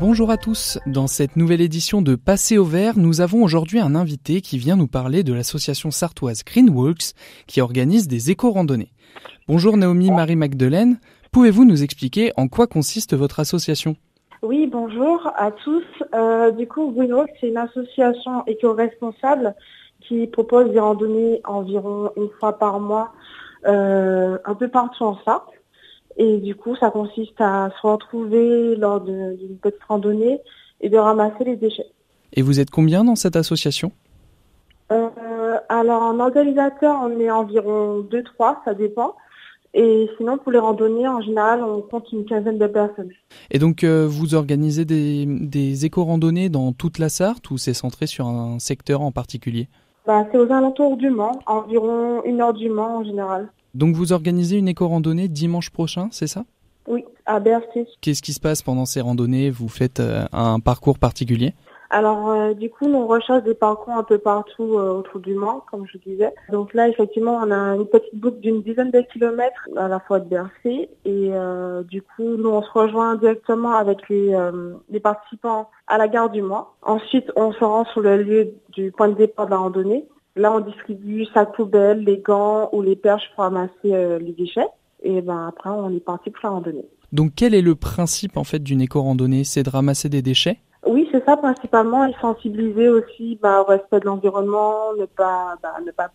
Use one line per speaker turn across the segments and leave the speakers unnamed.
Bonjour à tous, dans cette nouvelle édition de Passer au vert, nous avons aujourd'hui un invité qui vient nous parler de l'association sartoise Greenwalks qui organise des éco-randonnées. Bonjour Naomi Marie-Magdelaine, pouvez-vous nous expliquer en quoi consiste votre association ?
Oui, bonjour à tous. Greenwalks, c'est une association éco-responsable qui propose des randonnées environ une fois par mois un peu partout en Sarthe. Et du coup, ça consiste à se retrouver lors d'une petite randonnée et de ramasser les déchets.
Et vous êtes combien dans cette association ?
Alors, en organisateur, on est environ 2-3, ça dépend. Et sinon, pour les randonnées, en général, on compte une quinzaine de personnes.
Et donc, vous organisez des éco-randonnées dans toute la Sarthe ou c'est centré sur un secteur en particulier ?
C'est aux alentours du Mans, environ 1 heure du Mans en général.
Donc vous organisez une éco-randonnée dimanche prochain, c'est ça ?
Oui, à Bercy.
Qu'est-ce qui se passe pendant ces randonnées ? Vous faites un parcours particulier ?
Alors, nous, on recherche des parcours un peu partout autour du Mans, comme je disais. Donc là, effectivement, on a une petite boucle d'une dizaine de kilomètres à la fois de Bercy. Et nous, on se rejoint directement avec les participants à la gare du Mans. Ensuite, on se rend sur le lieu du point de départ de la randonnée. Là, on distribue sacs poubelles, les gants ou les perches pour ramasser les déchets. Et après, on est parti pour la randonnée.
Donc, quel est le principe en fait d'une éco-randonnée ? C'est de ramasser des déchets ?
Oui, c'est ça principalement, et sensibiliser aussi au respect de l'environnement, ne pas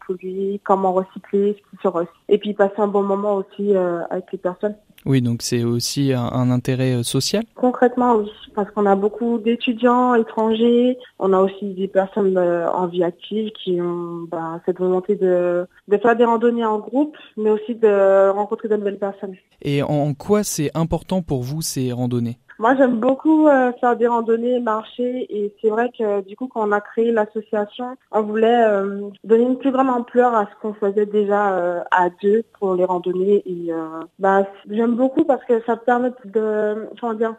polluer, comment recycler, ce qui se recycle. Et puis passer un bon moment aussi avec les personnes.
Oui, donc c'est aussi un intérêt social ?
Concrètement, oui, parce qu'on a beaucoup d'étudiants étrangers, on a aussi des personnes en vie active qui ont cette volonté de faire des randonnées en groupe, mais aussi de rencontrer de nouvelles personnes.
Et en quoi c'est important pour vous ces randonnées ?
Moi, j'aime beaucoup faire des randonnées, marcher, et c'est vrai que du coup, quand on a créé l'association, on voulait donner une plus grande ampleur à ce qu'on faisait déjà à deux pour les randonnées. Et j'aime beaucoup parce que ça permet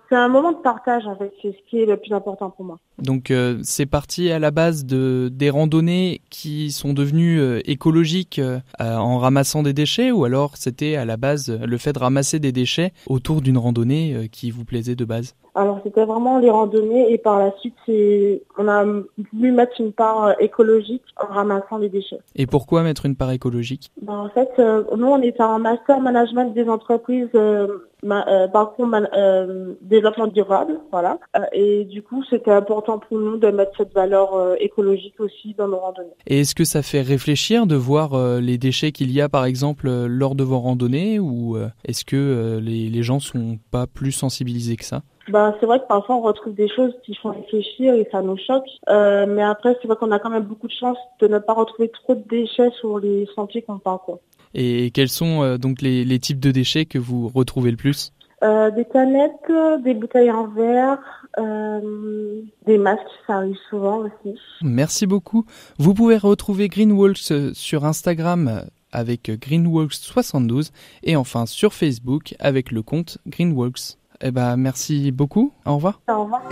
c'est un moment de partage en fait, c'est ce qui est le plus important pour moi.
Donc c'est parti à la base des randonnées qui sont devenues écologiques en ramassant des déchets, ou alors c'était à la base le fait de ramasser des déchets autour d'une randonnée qui vous plaisait de base ?
Alors c'était vraiment les randonnées, et par la suite on a voulu mettre une part écologique en ramassant les déchets.
Et pourquoi mettre une part écologique ?
En fait, nous on est en master management des entreprises, développement durable, voilà. Et du coup c'était important pour nous de mettre cette valeur écologique aussi dans nos randonnées.
Et est-ce que ça fait réfléchir de voir les déchets qu'il y a par exemple lors de vos randonnées, ou est-ce que les gens sont pas plus sensibilisés que ça ?
C'est vrai que parfois on retrouve des choses qui font réfléchir et ça nous choque. Mais après, c'est vrai qu'on a quand même beaucoup de chance de ne pas retrouver trop de déchets sur les sentiers qu'on parcourt.
Et quels sont donc les types de déchets que vous retrouvez le plus ?
Des canettes, des bouteilles en verre, des masques, ça arrive souvent aussi.
Merci beaucoup. Vous pouvez retrouver Greenwalks sur Instagram avec Greenwalks72 et enfin sur Facebook avec le compte Greenwalks. Merci beaucoup. Au revoir.
Au revoir.